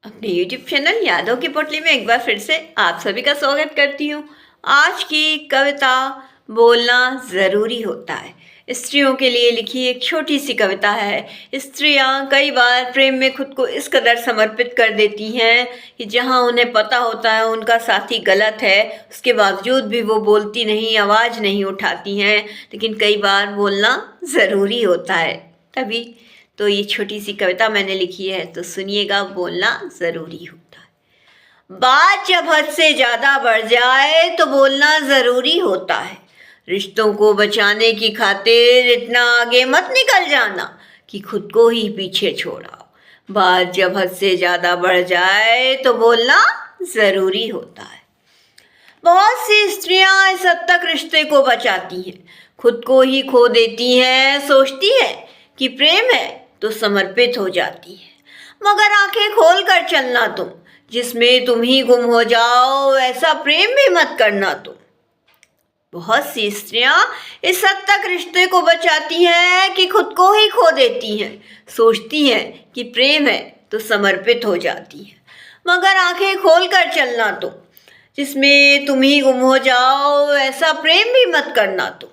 अपने YouTube channel यादों की पोटली में एक बार फिर से आप सभी का स्वागत करती हूँ। आज की कविता बोलना ज़रूरी होता है स्त्रियों के लिए लिखी एक छोटी सी कविता है। स्त्रियाँ कई बार प्रेम में खुद को इस कदर समर्पित कर देती हैं कि जहाँ उन्हें पता होता है उनका साथी गलत है, उसके बावजूद भी वो बोलती नहीं, आवाज़ नहीं उठाती हैं। लेकिन कई बार बोलना ज़रूरी होता है, तभी तो ये छोटी सी कविता मैंने लिखी है, तो सुनिएगा। बोलना ज़रूरी होता है। बात जब हद से ज़्यादा बढ़ जाए तो बोलना ज़रूरी होता है। रिश्तों को बचाने की खातिर इतना आगे मत निकल जाना कि खुद को ही पीछे छोड़ाओ। बात जब हद से ज़्यादा बढ़ जाए तो बोलना ज़रूरी होता है। बहुत सी स्त्रियां इस हद तक रिश्ते को बचाती हैं, खुद को ही खो देती हैं। सोचती है कि प्रेम है तो समर्पित हो जाती है, मगर आंखें खोल कर चलना तुम, जिसमें तुम ही गुम हो जाओ ऐसा प्रेम भी मत करना तुम। बहुत सी स्त्रियां इस हद तक रिश्ते को बचाती हैं कि खुद को ही खो देती हैं। सोचती हैं कि प्रेम है तो समर्पित हो जाती है, मगर आंखें खोल कर चलना तुम, जिसमें तुम ही गुम हो जाओ ऐसा प्रेम भी मत करना तुम।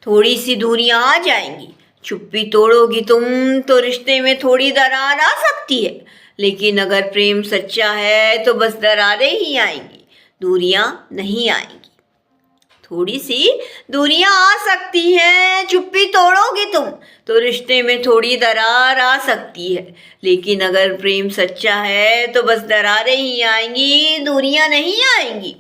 थोड़ी सी दूरियां आ जाएंगी, चुप्पी तोड़ोगी तुम तो रिश्ते में थोड़ी दरार आ सकती है। लेकिन अगर प्रेम सच्चा है तो बस दरारें ही आएंगी, दूरियां नहीं आएंगी। थोड़ी सी दूरियां आ सकती हैं, चुप्पी तोड़ोगी तुम तो रिश्ते में थोड़ी दरार आ सकती है। लेकिन अगर प्रेम सच्चा है तो बस दरारें ही आएंगी, दूरियां नहीं आएंगी।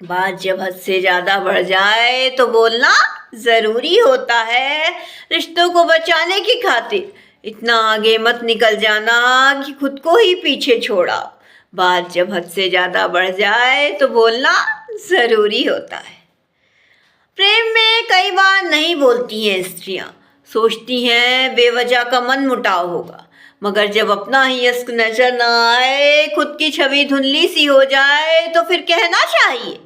बात जब हद से ज़्यादा बढ़ जाए तो बोलना ज़रूरी होता है। रिश्तों को बचाने की खातिर इतना आगे मत निकल जाना कि खुद को ही पीछे छोड़ा। बात जब हद से ज़्यादा बढ़ जाए तो बोलना ज़रूरी होता है। प्रेम में कई बार नहीं बोलती हैं स्त्रियां, सोचती हैं बेवजह का मन मुटाव होगा, मगर जब अपना ही इश्क नजर न आए, खुद की छवि धुंधली सी हो जाए तो फिर कहना चाहिए।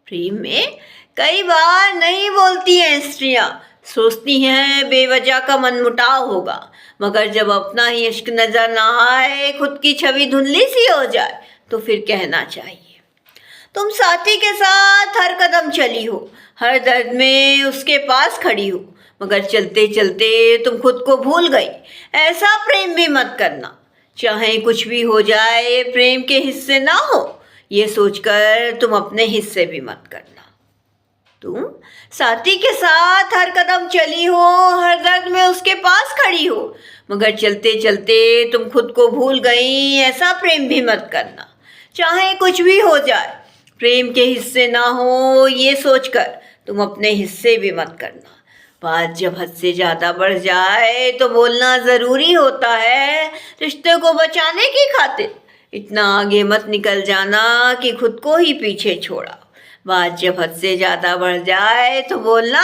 प्रेम में कई बार नहीं बोलती हैं स्त्रियां, सोचती हैं बेवजह का मनमुटाव होगा, मगर जब अपना ही इश्क नजर ना आए, खुद की छवि धुंधली सी हो जाए तो फिर कहना चाहिए। तुम साथी के साथ हर कदम चली हो, हर दर्द में उसके पास खड़ी हो, मगर चलते चलते तुम खुद को भूल गई। ऐसा प्रेम भी मत करना, चाहे कुछ भी हो जाए प्रेम के हिस्से ना हो, ये सोचकर तुम अपने हिस्से भी मत करना। तुम साथी के साथ हर कदम चली हो, हर दर्द में उसके पास खड़ी हो, मगर चलते चलते तुम खुद को भूल गई। ऐसा प्रेम भी मत करना, चाहे कुछ भी हो जाए प्रेम के हिस्से ना हो, ये सोचकर तुम अपने हिस्से भी मत करना। बात जब हद से ज़्यादा बढ़ जाए तो बोलना ज़रूरी होता है। रिश्ते को बचाने की खातिर इतना आगे मत निकल जाना कि खुद को ही पीछे छोड़ा। बात जब हद से ज़्यादा बढ़ जाए तो बोलना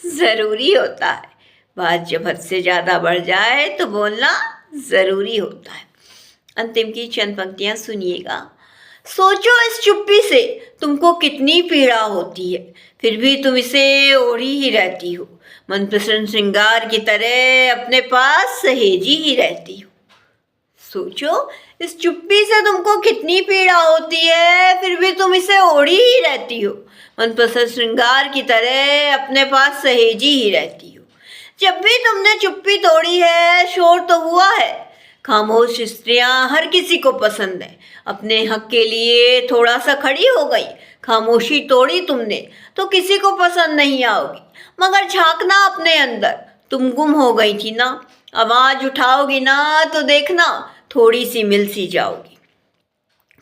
ज़रूरी होता है। बात जब हद से ज़्यादा बढ़ जाए तो बोलना ज़रूरी होता है। अंतिम की चंद पंक्तियाँ सुनिएगा। सोचो इस चुप्पी से तुमको कितनी पीड़ा होती है, फिर भी तुम इसे ओढ़ी ही रहती हो। मनपसंद श्रृंगार की तरह अपने पास सहेजी ही रहती हो। सोचो इस चुप्पी से तुमको कितनी पीड़ा होती है, फिर भी तुम इसे ओढ़ी ही रहती हो। मनपसंद श्रृंगार की तरह अपने पास सहेजी ही रहती हो। जब भी तुमने चुप्पी तोड़ी है, शोर तो हुआ है। खामोश स्त्रियां हर किसी को पसंद है, अपने हक के लिए थोड़ा सा खड़ी हो गई। खामोशी तोड़ी तुमने तो किसी को पसंद नहीं आओगी, मगर झांकना अपने अंदर, तुम गुम हो गई थी ना। आवाज उठाओगी ना तो देखना थोड़ी सी मिल सी जाओगी।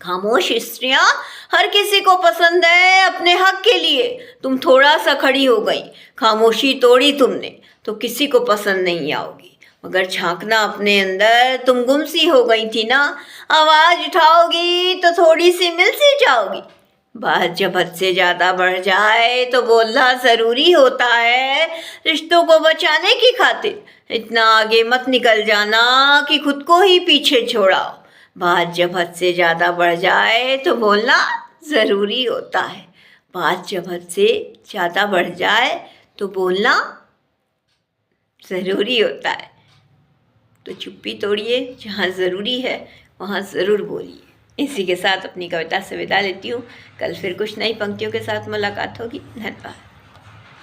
खामोश स्त्रियां हर किसी को पसंद है, अपने हक के लिए तुम थोड़ा सा खड़ी हो गई। खामोशी तोड़ी तुमने तो किसी को पसंद नहीं आओगी, मगर झांकना अपने अंदर, तुम गुम सी हो गई थी ना। आवाज उठाओगी तो थोड़ी सी मिल सी जाओगी। बात जब हद से ज़्यादा बढ़ जाए तो बोलना ज़रूरी होता है। रिश्तों को बचाने की खातिर इतना आगे मत निकल जाना कि खुद को ही पीछे छोड़ाओ। बात जब हद से ज़्यादा बढ़ जाए तो बोलना ज़रूरी होता है। बात जब हद से ज़्यादा बढ़ जाए तो बोलना ज़रूरी होता है। तो चुप्पी तोड़िए जहाँ ज़रूरी है, वहाँ ज़रूर बोलिए। इसी के साथ अपनी कविता से विदा लेती हूँ। कल फिर कुछ नई पंक्तियों के साथ मुलाकात होगी। धन्यवाद।